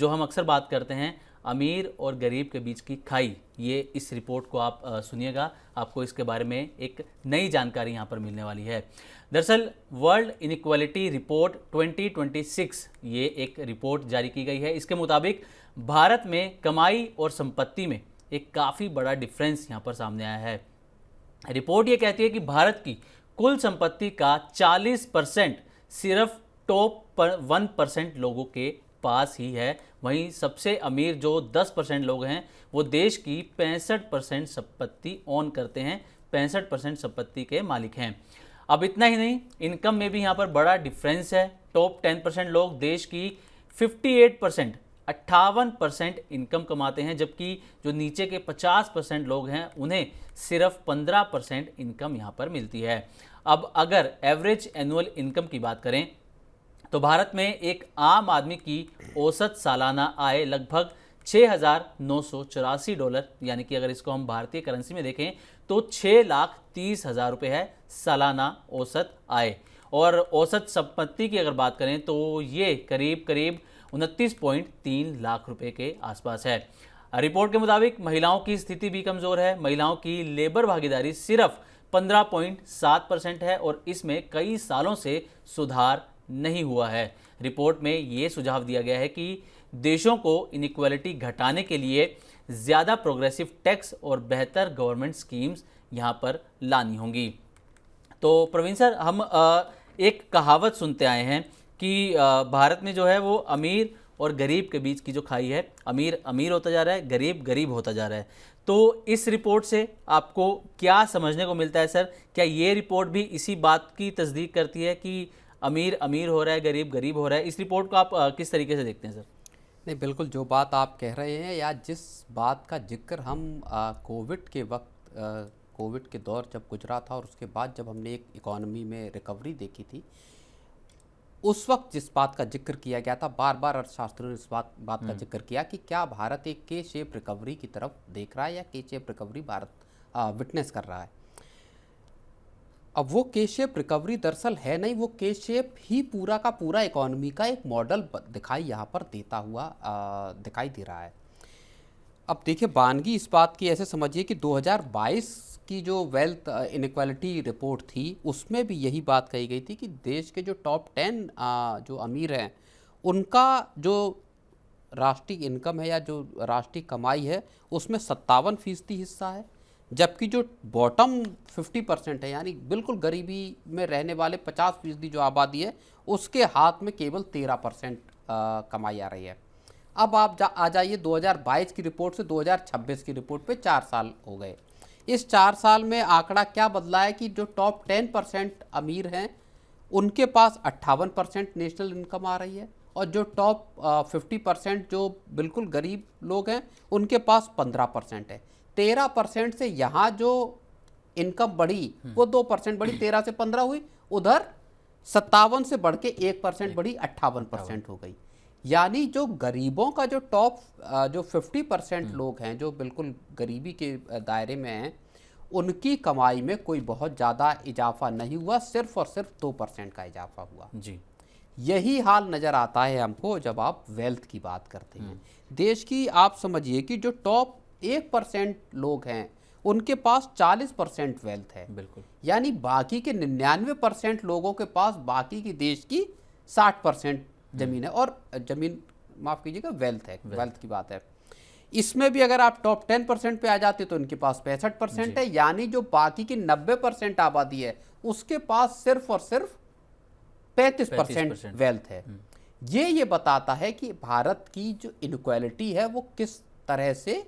जो हम अक्सर बात करते हैं अमीर और गरीब के बीच की खाई, ये इस रिपोर्ट को आप सुनिएगा, आपको इसके बारे में एक नई जानकारी यहाँ पर मिलने वाली है। दरअसल वर्ल्ड इनइक्वालिटी रिपोर्ट 2026 ये एक रिपोर्ट जारी की गई है। इसके मुताबिक भारत में कमाई और संपत्ति में एक काफ़ी बड़ा डिफरेंस यहाँ पर सामने आया है। रिपोर्ट ये कहती है कि भारत की कुल संपत्ति का 40% सिर्फ टॉप 1% लोगों के पास ही है। वहीं सबसे अमीर जो 10% लोग हैं वो देश की 65% संपत्ति ओन करते हैं, 65% संपत्ति के मालिक हैं। अब इतना ही नहीं, इनकम में भी यहाँ पर बड़ा डिफरेंस है। टॉप 10% लोग देश की 58% 58% इनकम कमाते हैं, जबकि जो नीचे के 50% लोग हैं उन्हें सिर्फ 15% इनकम यहाँ पर मिलती है। अब अगर एवरेज एनुअल इनकम की बात करें तो भारत में एक आम आदमी की औसत सालाना आय लगभग $6,984, यानी कि अगर इसको हम भारतीय करेंसी में देखें तो 6,30,000 रुपये है सालाना औसत आय। और औसत संपत्ति की अगर बात करें तो ये करीब 29.3 लाख रुपए के आसपास है। रिपोर्ट के मुताबिक महिलाओं की स्थिति भी कमज़ोर है। महिलाओं की लेबर भागीदारी सिर्फ 15.7% है और इसमें कई सालों से सुधार नहीं हुआ है। रिपोर्ट में ये सुझाव दिया गया है कि देशों को इनइक्वालिटी घटाने के लिए ज़्यादा प्रोग्रेसिव टैक्स और बेहतर गवर्नमेंट स्कीम्स यहाँ पर लानी होंगी। तो प्रवीण सर, हम एक कहावत सुनते आए हैं कि भारत में जो है वो अमीर और गरीब के बीच की जो खाई है, अमीर अमीर होता जा रहा है, गरीब गरीब होता जा रहा है। तो इस रिपोर्ट से आपको क्या समझने को मिलता है सर? क्या ये रिपोर्ट भी इसी बात की तस्दीक करती है कि अमीर अमीर हो रहा है, गरीब गरीब हो रहा है? इस रिपोर्ट को आप किस तरीके से देखते हैं सर? नहीं, बिल्कुल जो बात आप कह रहे हैं या जिस बात का जिक्र हम कोविड के वक्त कोविड के दौर जब गुजरा था और उसके बाद जब हमने एक इकॉनमी में रिकवरी देखी थी, उस वक्त जिस बात का जिक्र किया गया था, बार बार अर्थशास्त्रियों ने इस बात का जिक्र किया कि क्या भारत एक के शेप रिकवरी की तरफ देख रहा है या के शेप रिकवरी भारत विटनेस कर रहा है। अब वो के शेप रिकवरी दरअसल है नहीं, वो के शेप ही पूरा का पूरा इकॉनमी का एक मॉडल दिखाई यहाँ पर देता हुआ दिखाई दे रहा है। अब देखिए, बानगी इस बात की ऐसे समझिए कि 2022 की जो वेल्थ इनइक्वालिटी रिपोर्ट थी उसमें भी यही बात कही गई थी कि देश के जो टॉप 10 जो अमीर हैं उनका जो राष्ट्रीय इनकम है या जो राष्ट्रीय कमाई है उसमें 57% हिस्सा है, जबकि जो बॉटम 50% है यानी बिल्कुल गरीबी में रहने वाले 50% जो आबादी है उसके हाथ में केवल 13% कमाई आ रही है। अब आप आ जाइए 2022 की रिपोर्ट से 2026 की रिपोर्ट पे 4 साल हो गए। इस 4 साल में आंकड़ा क्या बदला है कि जो टॉप 10% अमीर हैं उनके पास 58% नेशनल इनकम आ रही है और जो टॉप 50% जो बिल्कुल गरीब लोग हैं उनके पास 15% है। 13% से यहाँ जो इनकम बढ़ी वो 2% बढ़ी, 13 से 15 हुई, उधर 57 से बढ़ के 1% बढ़ी, 58% हो गई। यानी जो गरीबों का जो टॉप जो 50% लोग हैं जो बिल्कुल गरीबी के दायरे में हैं उनकी कमाई में कोई बहुत ज़्यादा इजाफा नहीं हुआ, सिर्फ और सिर्फ 2% का इजाफा हुआ जी। यही हाल नज़र आता है हमको जब आप वेल्थ की बात करते हैं देश की। आप समझिए कि जो टॉप 1% लोग हैं उनके पास 40% वेल्थ है, बिल्कुल। यानी बाकी के 99% लोगों के पास बाकी की देश की 60% जमीन है और जमीन माफ़ कीजिएगा वेल्थ है, वेल्थ की बात है। इसमें भी अगर आप टॉप 10% पे आ जाते तो उनके पास 65% है, यानी जो बाकी की 90% आबादी है उसके पास सिर्फ और सिर्फ 35% वेल्थ है। ये बताता है कि भारत की जो इनइक्वालिटी है वो किस तरह से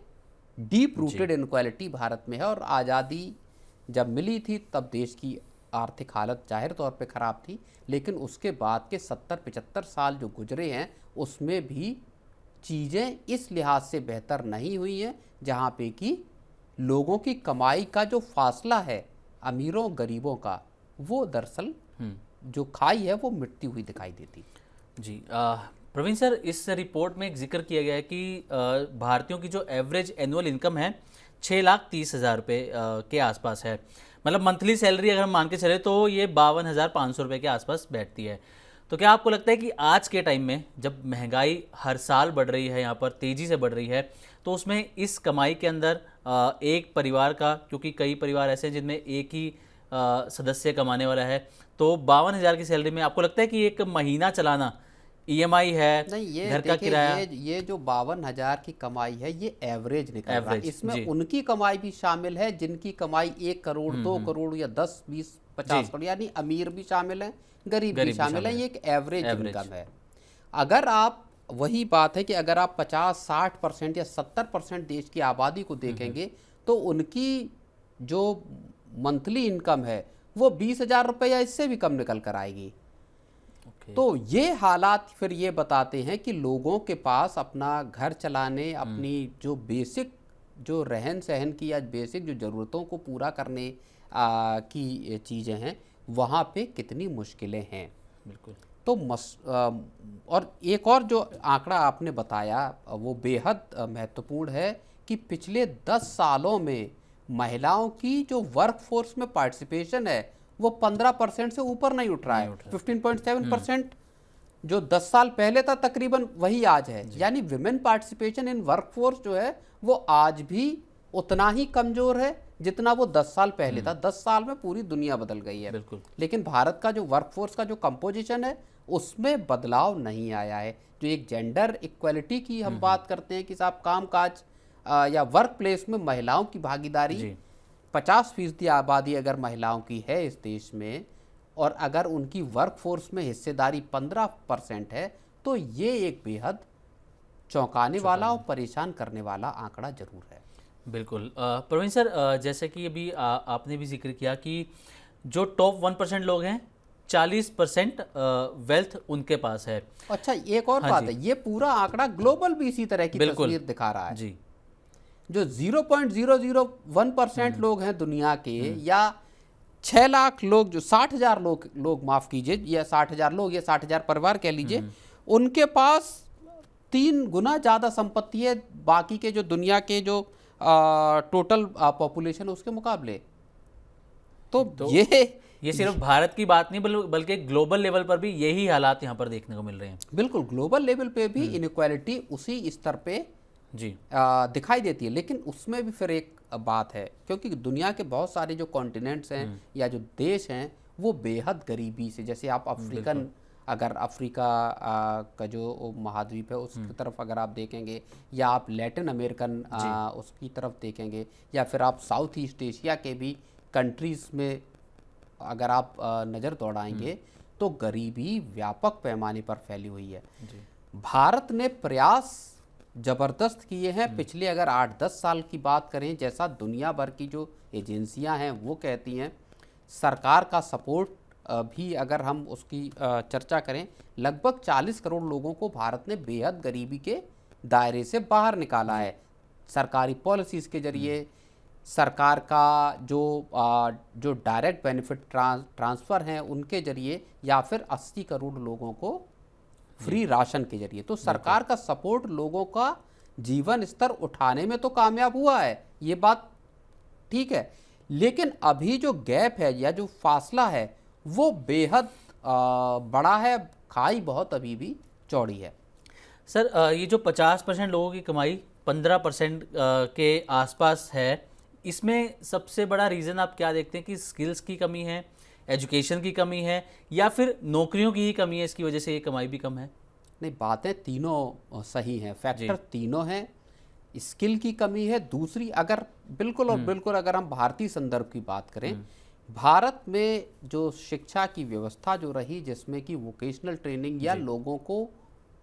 डीप रूटेड इनइक्वालिटी भारत में है। और आज़ादी जब मिली थी तब देश की आर्थिक हालत जाहिर तौर पे ख़राब थी, लेकिन उसके बाद के 70-75 साल जो गुजरे हैं उसमें भी चीज़ें इस लिहाज से बेहतर नहीं हुई हैं जहाँ पे कि लोगों की कमाई का जो फासला है अमीरों गरीबों का वो दरअसल जो खाई है वो मिटती हुई दिखाई देती। जी प्रवीण सर, इस रिपोर्ट में एक जिक्र किया गया है कि भारतीयों की जो एवरेज एनुअल इनकम है 6,30,000 रुपये के आसपास है। मतलब मंथली सैलरी अगर हम मान के चले तो ये 52,500 रुपये के आसपास बैठती है। तो क्या आपको लगता है कि आज के टाइम में जब महंगाई हर साल बढ़ रही है, यहाँ पर तेज़ी से बढ़ रही है, तो उसमें इस कमाई के अंदर एक परिवार का, क्योंकि कई परिवार ऐसे हैं जिनमें एक ही सदस्य कमाने वाला है, तो 52,000 की सैलरी में आपको लगता है कि एक महीना चलाना, ईएमआई है, नहीं, ये घर का देखिए, किराया, ये जो 52,000 की कमाई है ये एवरेज निकल रहा है। एवरेज, इसमें जी उनकी कमाई भी शामिल है जिनकी कमाई 1 करोड़ 2 करोड़ या 10 20 50 करोड़, यानी अमीर भी शामिल है, गरीब भी शामिल है। ये एक एवरेज इनकम है। अगर आप, वही बात है कि अगर आप 50-60% या 70% देश की आबादी को देखेंगे तो उनकी जो मंथली इनकम है वो 20,000 रुपये या इससे भी कम निकल कर आएगी। तो ये हालात फिर ये बताते हैं कि लोगों के पास अपना घर चलाने, अपनी जो बेसिक जो रहन सहन की या बेसिक जो ज़रूरतों को पूरा करने की चीज़ें हैं, वहाँ पे कितनी मुश्किलें हैं। बिल्कुल। तो और एक और जो आंकड़ा आपने बताया वो बेहद महत्वपूर्ण है कि पिछले 10 सालों में महिलाओं की जो वर्क फोर्स में पार्टिसिपेशन है वो 15% से ऊपर नहीं उठ रहा है। 15.7% जो 10 साल पहले था तकरीबन वही आज है। यानी women participation in work force जो है वो आज भी उतना ही कमजोर है जितना वो 10 साल पहले था। 10 साल में पूरी दुनिया बदल गई है। बिल्कुल। लेकिन भारत का जो वर्क फोर्स का जो कंपोजिशन है उसमें बदलाव नहीं आया है। जो एक जेंडर इक्वलिटी की हम बात करते हैं कि साहब कामकाज या वर्क प्लेस में महिलाओं की भागीदारी 50% आबादी अगर महिलाओं की है इस देश में, और अगर उनकी वर्क फोर्स में हिस्सेदारी 15% है, तो ये एक बेहद चौंकाने वाला और परेशान करने वाला आंकड़ा जरूर है। बिल्कुल। प्रवीण सर, जैसे कि अभी आपने भी जिक्र किया कि जो टॉप 1% लोग हैं 40% वेल्थ उनके पास है। अच्छा, एक और बात है, ये पूरा आंकड़ा ग्लोबल भी इसी तरह की तस्वीर दिखा रहा है जी। जो 0.001% लोग हैं दुनिया के, या 6 लाख लोग, जो 60,000 लोग माफ कीजिए, या 60,000 लोग या 60,000 परिवार कह लीजिए, उनके पास 3 गुना ज़्यादा संपत्ति है बाकी के जो दुनिया के जो टोटल पॉपुलेशन उसके मुकाबले। तो ये सिर्फ भारत की बात नहीं बल्कि ग्लोबल लेवल पर भी यही हालात यहाँ पर देखने को मिल रहे हैं। बिल्कुल, ग्लोबल लेवल पे भी इनइक्वालिटी उसी स्तर पे जी दिखाई देती है। लेकिन उसमें भी फिर एक बात है, क्योंकि दुनिया के बहुत सारे जो कॉन्टिनेंट्स हैं या जो देश हैं वो बेहद गरीबी से, जैसे आप अफ्रीकन, अगर अफ्रीका का जो महाद्वीप है उसकी तरफ अगर आप देखेंगे, या आप लैटिन अमेरिकन उसकी तरफ देखेंगे, या फिर आप साउथ ईस्ट एशिया के भी कंट्रीज़ में अगर आप नज़र दौड़ाएंगे तो गरीबी व्यापक पैमाने पर फैली हुई है। भारत ने प्रयास ज़बरदस्त किए हैं पिछले अगर 8-10 साल की बात करें, जैसा दुनिया भर की जो एजेंसियां हैं वो कहती हैं। सरकार का सपोर्ट भी अगर हम उसकी चर्चा करें, लगभग 40 करोड़ लोगों को भारत ने बेहद गरीबी के दायरे से बाहर निकाला है। सरकारी पॉलिसीज़ के जरिए, सरकार का जो डायरेक्ट बेनिफिट ट्रांसफ़र हैं उनके जरिए, या फिर 80 करोड़ लोगों को फ्री राशन के जरिए। तो सरकार का सपोर्ट लोगों का जीवन स्तर उठाने में तो कामयाब हुआ है, ये बात ठीक है। लेकिन अभी जो गैप है या जो फासला है वो बेहद बड़ा है, खाई बहुत अभी भी चौड़ी है। सर, ये जो 50% लोगों की कमाई 15% के आसपास है, इसमें सबसे बड़ा रीज़न आप क्या देखते हैं कि स्किल्स की कमी है, एजुकेशन की कमी है, या फिर नौकरियों की ही कमी है, इसकी वजह से ये कमाई भी कम है? नहीं, बातें तीनों सही हैं, फैक्टर तीनों हैं। स्किल की कमी है, दूसरी अगर बिल्कुल और बिल्कुल अगर हम भारतीय संदर्भ की बात करें, भारत में जो शिक्षा की व्यवस्था जो रही, जिसमें कि वोकेशनल ट्रेनिंग या लोगों को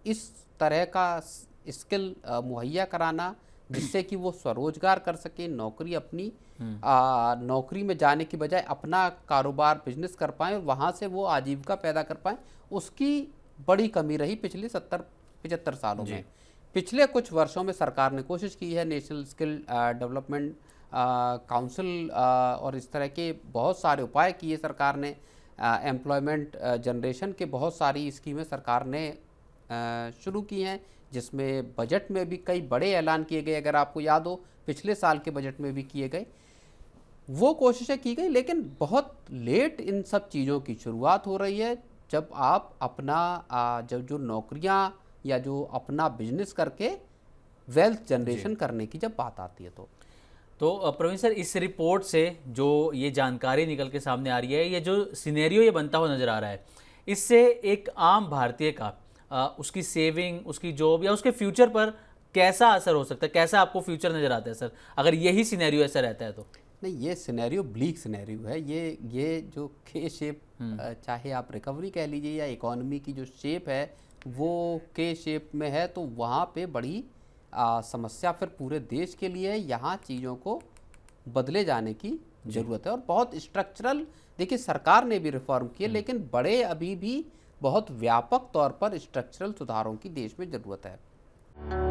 इस तरह का स्किल मुहैया कराना जिससे कि वो स्वरोजगार कर सकें, नौकरी अपनी नौकरी में जाने की बजाय अपना कारोबार बिजनेस कर पाएँ और वहाँ से वो आजीविका पैदा कर पाएँ, उसकी बड़ी कमी रही पिछले 70-75 सालों में। पिछले कुछ वर्षों में सरकार ने कोशिश की है, नेशनल स्किल डेवलपमेंट काउंसिल और इस तरह के बहुत सारे उपाय किए सरकार ने, एम्प्लॉयमेंट जनरेशन के बहुत सारी स्कीमें सरकार ने शुरू की हैं, जिसमें बजट में भी कई बड़े ऐलान किए गए। अगर आपको याद हो, पिछले साल के बजट में भी किए गए, वो कोशिशें की गई, लेकिन बहुत लेट इन सब चीज़ों की शुरुआत हो रही है। जब आप अपना जब जो नौकरियां या जो अपना बिजनेस करके वेल्थ जनरेशन करने की जब बात आती है तो प्रवीण सर, इस रिपोर्ट से जो ये जानकारी निकल के सामने आ रही है, ये जो सिनेरियो ये बनता हुआ नज़र आ रहा है, इससे एक आम भारतीय का उसकी सेविंग, उसकी जॉब या उसके फ्यूचर पर कैसा असर हो सकता है? कैसा आपको फ्यूचर नज़र आता है सर, अगर यही सिनेरियो ऐसा रहता है तो? नहीं, ये सिनेरियो ब्लीक सिनेरियो है। ये जो के शेप, चाहे आप रिकवरी कह लीजिए या इकोनॉमी की जो शेप है वो के शेप में है, तो वहाँ पे बड़ी समस्या फिर पूरे देश के लिए यहाँ चीज़ों को बदले जाने की ज़रूरत है। और बहुत स्ट्रक्चरल, देखिए सरकार ने भी रिफॉर्म किए, लेकिन बड़े अभी भी बहुत व्यापक तौर पर स्ट्रक्चरल सुधारों की देश में ज़रूरत है।